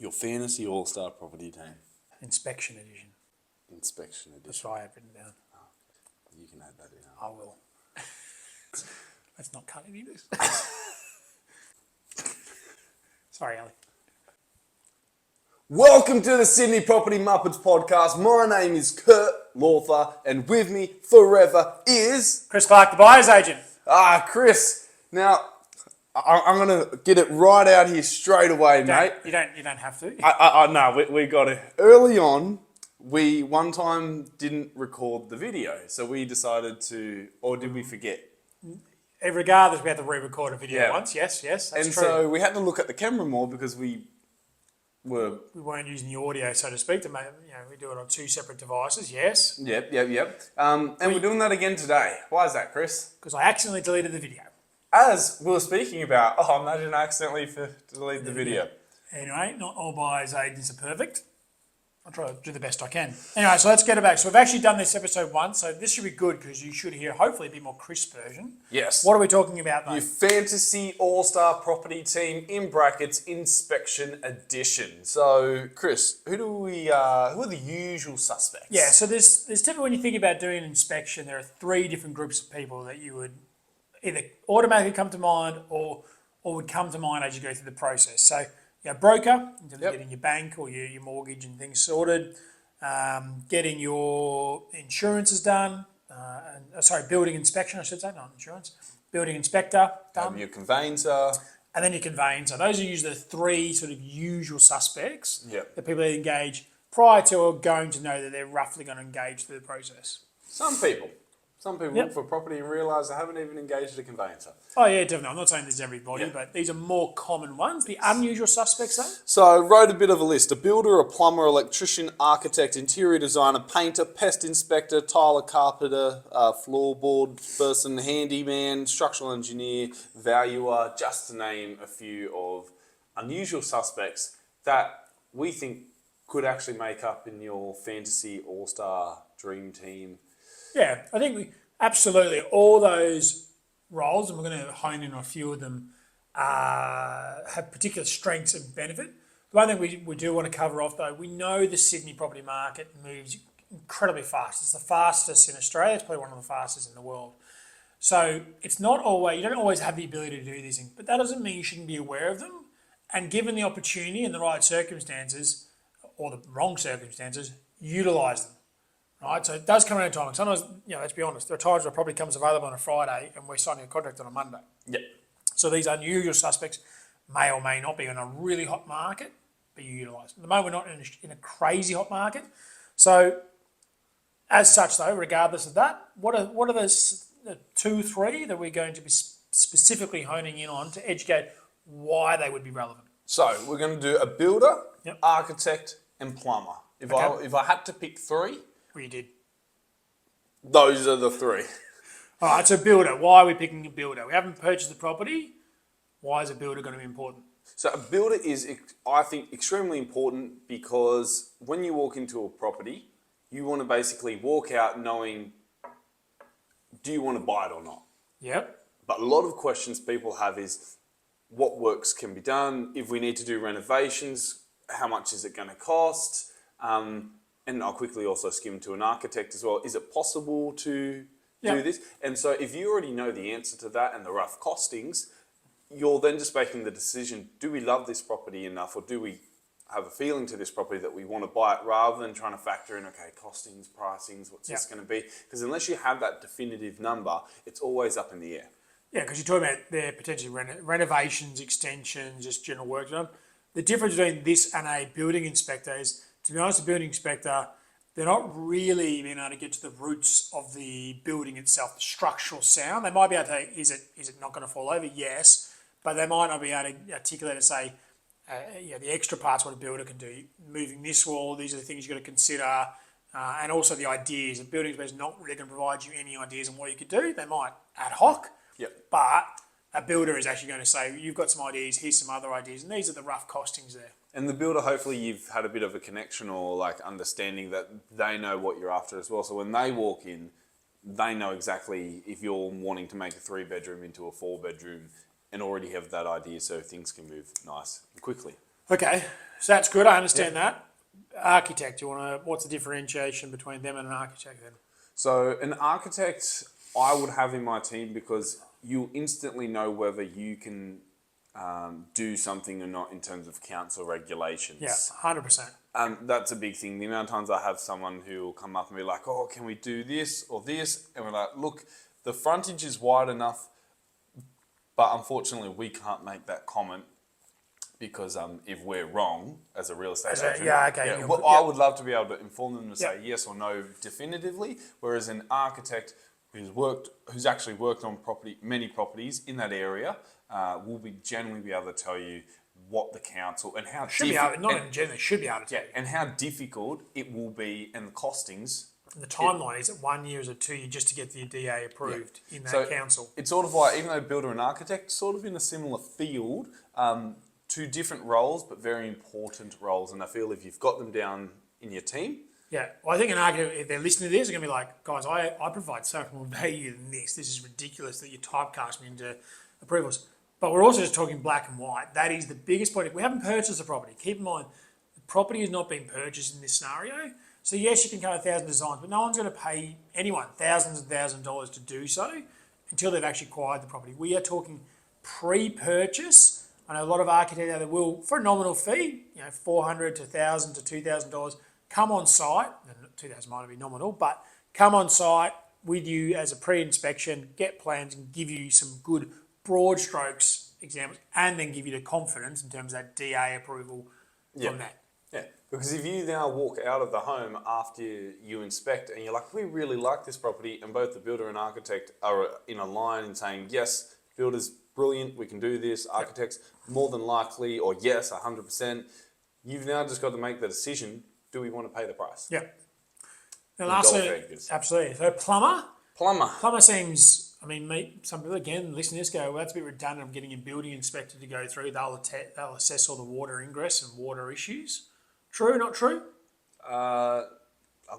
Your fantasy all-star property team. Inspection edition. Inspection edition. That's what I have written down. You can add that in. I will. Let's not cut any of this. Sorry, Ali. Welcome to the Sydney Property Muppets podcast. My name is Kurt Lawther, and with me forever is... Chris Clark, the buyer's agent. Chris. Now, I'm going to get it right out here straight away, mate. You don't have to. No, we got it. Early on, we one time didn't record the video, so we decided to, or did we forget? Regardless, we had to re-record a video once. Yes, that's and true. So we had to look at the camera more because we weren't using the audio, so to speak. We do it on two separate devices. Yes. Yep. And we're doing that again today. Why is that, Chris? Because I accidentally deleted the video. As we were speaking about, imagine I accidentally deleted the video. Anyway, not all buyers agents are perfect. I'll try to do the best I can. Anyway, so let's get it back. So we've actually done this episode once, so this should be good because you should hear hopefully a bit more crisp version. Yes. What are we talking about, though? Your fantasy all-star property team, in brackets, inspection edition. So, Chris, who are the usual suspects? Yeah, so there's typically, when you think about doing an inspection, there are three different groups of people that you would either automatically come to mind or would come to mind as you go through the process. So, broker, in terms of getting your bank or your mortgage and things sorted, getting your insurances done, building inspection, I should say, not insurance, building inspector done. Your conveyancer. And then your conveyancer. Those are usually the three sort of usual suspects that people engage prior to or going to know that they're roughly going to engage through the process. Some people look for property and realise they haven't even engaged a conveyancer. Oh yeah, definitely. I'm not saying this is everybody, but these are more common ones. The unusual suspects, though? So I wrote a bit of a list. A builder, a plumber, electrician, architect, interior designer, painter, pest inspector, tiler, carpenter, floorboard person, handyman, structural engineer, valuer, just to name a few of unusual suspects that we think could actually make up in your fantasy all-star dream team. Yeah, I think absolutely all those roles, and we're going to hone in on a few of them, have particular strengths and benefit. The one thing we do want to cover off, though, we know the Sydney property market moves incredibly fast. It's the fastest in Australia. It's probably one of the fastest in the world. So it's not always, you don't always have the ability to do these things, but that doesn't mean you shouldn't be aware of them. And given the opportunity and the right circumstances, or the wrong circumstances, utilise them. Right, so it does come around time. Sometimes, let's be honest, there are times where a property comes available on a Friday and we're signing a contract on a Monday. Yep. So these unusual suspects may or may not be in a really hot market, but you utilise. At the moment, we're not in a crazy hot market. So, as such, though, regardless of that, what are the 2-3 that we're going to be specifically honing in on to educate why they would be relevant? So we're going to do a builder, architect, and plumber. If I had to pick three. Well, you did. Those are the three. All right, so builder. Why are we picking a builder? We haven't purchased the property. Why is a builder going to be important? So a builder is, I think, extremely important because when you walk into a property, you want to basically walk out knowing, do you want to buy it or not? Yep. But a lot of questions people have is, what works can be done? If we need to do renovations, how much is it going to cost? And I'll quickly also skim to an architect as well. Is it possible to do this? And so if you already know the answer to that and the rough costings, you're then just making the decision, do we love this property enough or do we have a feeling to this property that we want to buy it rather than trying to factor in, okay, costings, pricings, what's this going to be? Because unless you have that definitive number, it's always up in the air. Yeah, because you're talking about their potentially renovations, extensions, just general work done. The difference between this and a building inspector is, to be honest, a building inspector, they're not really being able to get to the roots of the building itself, the structural sound. They might be able to, is it not going to fall over? Yes, but they might not be able to articulate and say, the extra parts what a builder can do. Moving this wall, these are the things you've got to consider, and also the ideas. A building inspector is not really going to provide you any ideas on what you could do. They might ad hoc, but a builder is actually going to say, you've got some ideas, here's some other ideas, and these are the rough costings there. And the builder, hopefully you've had a bit of a connection or like understanding that they know what you're after as well. So when they walk in, they know exactly if you're wanting to make a 3-bedroom into a 4-bedroom and already have that idea so things can move nice and quickly. Okay, so that's good. I understand that. Architect, what's the differentiation between them and an architect then? So an architect I would have in my team because you instantly know whether you can do something or not in terms of council regulations. Yeah, 100%. That's a big thing. The amount of times I have someone who will come up and be like, "Oh, can we do this or this?" And we're like, "Look, the frontage is wide enough, but unfortunately we can't make that comment because if we're wrong as a real estate agent, well, I would love to be able to inform them to say yes or no definitively. Whereas an architect who's actually worked on many properties in that area, will generally be able to tell you what the council and how should be able to tell you. and how difficult it will be and the costings. And the timeline is it 1 year, is it 2 years, just to get the DA approved in that council? It's sort of like, even though builder and architect, sort of in a similar field, two different roles, but very important roles. And I feel if you've got them down in your team. Yeah, well, I think an architect, if they're listening to this, they're going to be like, guys, I provide so much more value than this. This is ridiculous that you typecast me into approvals. But we're also just talking black and white. That is the biggest point. If we haven't purchased a property, keep in mind, the property has not been purchased in this scenario. So yes, you can come with 1,000 designs, but no one's going to pay anyone thousands and thousands of dollars to do so until they've actually acquired the property. We are talking pre-purchase. I know a lot of architects out there will, for a nominal fee, $400 to $1,000 to $2,000, come on site. $2,000 might be nominal, but come on site with you as a pre-inspection, get plans, and give you some good broad strokes examples, and then give you the confidence in terms of that DA approval from that. Yeah, because if you now walk out of the home after you inspect and you're like, we really like this property, and both the builder and architect are in a line and saying, yes, builder's brilliant, we can do this, architects more than likely, or yes, 100%, you've now just got to make the decision, do we want to pay the price? Yeah. And lastly, absolutely. So Plumber seems, some people, again, listen to this, go, well, that's a bit redundant. I'm getting a building inspector to go through. They'll assess all the water ingress and water issues. True, not true? I'm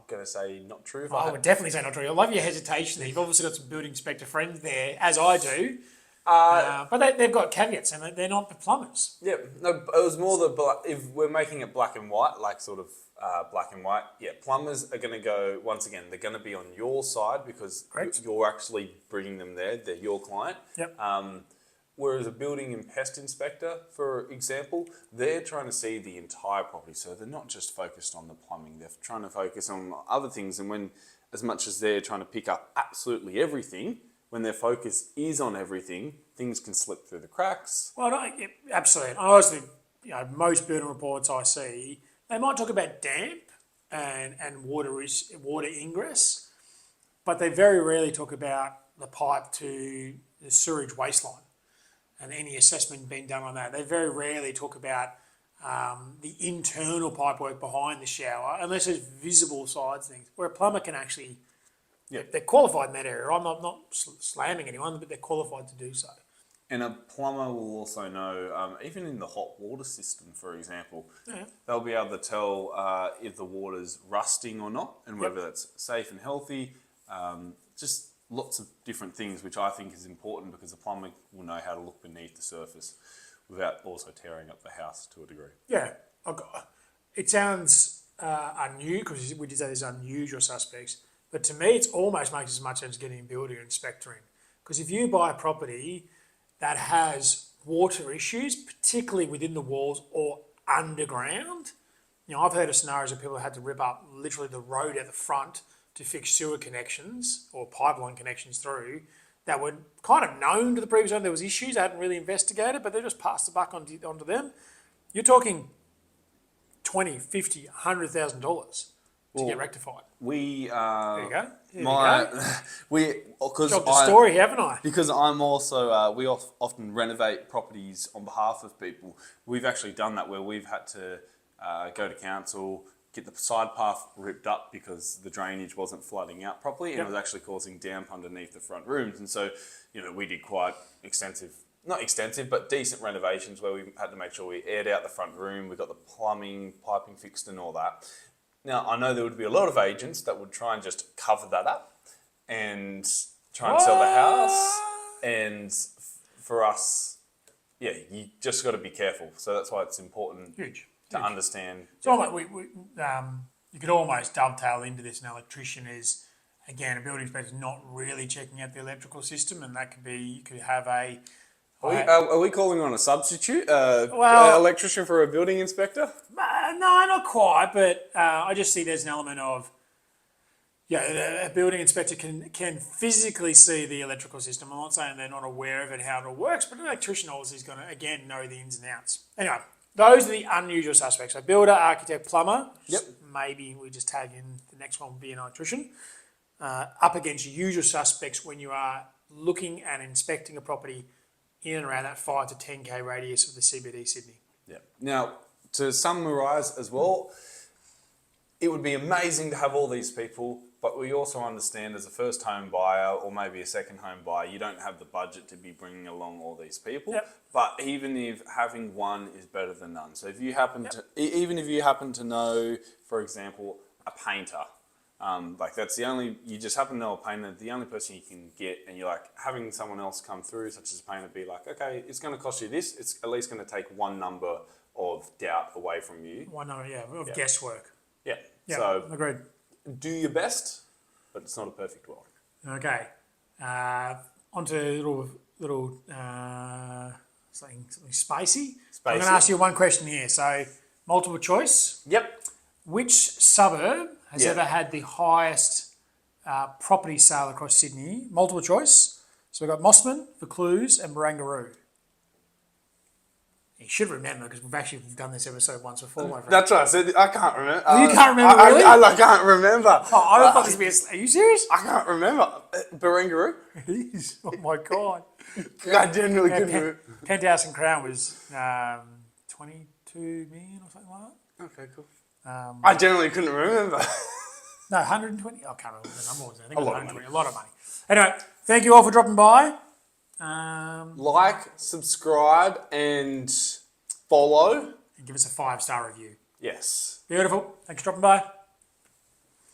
going to say not true. I would definitely say not true. I love your hesitation there. You've obviously got some building inspector friends there, as I do. But they've got caveats, and they're not the plumbers. Yeah, no, it was more if we're making it black and white, like sort of black and white, plumbers are going to go, once again, they're going to be on your side because you're actually bringing them there, they're your client. Yep. Whereas a building and pest inspector, for example, they're trying to see the entire property. So they're not just focused on the plumbing, they're trying to focus on other things. And as much as they're trying to pick up absolutely everything, when their focus is on everything, things can slip through the cracks. Well, absolutely. Honestly, most building reports I see, they might talk about damp and water ingress, but they very rarely talk about the pipe to the sewage waistline and any assessment being done on that. They very rarely talk about the internal pipework behind the shower, unless there's visible sides things, where a plumber can actually, they're qualified in that area. I'm not slamming anyone, but they're qualified to do so. And a plumber will also know, even in the hot water system, for example, they'll be able to tell if the water's rusting or not, and whether that's safe and healthy. Just lots of different things, which I think is important because the plumber will know how to look beneath the surface without also tearing up the house to a degree. Yeah, it sounds unusual, because we did say there's unusual suspects, but to me, it almost makes as much sense getting a builder inspector in. Because if you buy a property that has water issues, particularly within the walls or underground, I've heard of scenarios where people had to rip up literally the road at the front to fix sewer connections or pipeline connections through that were kind of known to the previous owner. There was issues, they hadn't really investigated, but they just passed the buck onto them. You're talking $20,000, $50,000, $100,000 to get rectified. There you go. Because Dropped a story, haven't I? Because I'm also, we often renovate properties on behalf of people. We've actually done that where we've had to go to council, get the side path ripped up because the drainage wasn't flooding out properly, and it was actually causing damp underneath the front rooms. And so, we did quite not extensive, but decent renovations where we had to make sure we aired out the front room, we got the plumbing, piping fixed and all that. Now, I know there would be a lot of agents that would try and just cover that up and try and sell the house. And for us, yeah, you just got to be careful. So that's why it's important Huge. to understand. So you could almost dovetail into this. An electrician is, again, a building inspector is not really checking out the electrical system, and that could be, you could have a, Are we calling on a substitute, Well- electrician for a building inspector? no, not quite, but I just see there's an element of, a building inspector can physically see the electrical system. I'm not saying they're not aware of it, how it all works, but an electrician obviously is going to, again, know the ins and outs. Anyway, those are the unusual suspects. So builder, architect, plumber. Yep. Maybe we just tag in the next one will be an electrician. Up against your usual suspects when you are looking and inspecting a property in and around that 5 to 10k radius of the CBD Sydney. Yeah. Now, to summarise as well, it would be amazing to have all these people, but we also understand as a first home buyer or maybe a second home buyer, you don't have the budget to be bringing along all these people. Yep. But even if having one is better than none. So if you happen to, even if you happen to know, for example, a painter, like that's the only, you just happen to know a painter, the only person you can get, and you're like having someone else come through, such as a painter, be like, okay, it's going to cost you this, it's at least going to take one number of doubt away from you. One number, of guesswork. Yeah. Yeah, So agreed. do your best, but it's not a perfect world. Okay. Onto little something spicy. I'm going to ask you one question here. So, multiple choice. Yep. Which suburb has Yeah. ever had the highest property sale across Sydney? Multiple choice. So we've got Mossman, Vaucluse, and Barangaroo. You should remember because we've actually done this episode once before, my friend. That's right. I said I can't remember. You can't remember, really? I can't remember. Oh, I thought this would be are you serious? I can't remember. Barangaroo? It is. Oh my God. I genuinely couldn't remember. Penthouse and Crown was 22 million or something like that. Okay, cool. I genuinely couldn't remember. No, 120. I can't remember the number. I think it was lot of 120. A lot of money. Anyway, thank you all for dropping by. Like, subscribe, and follow. And give us a 5-star review. Yes. Beautiful. Thanks for dropping by.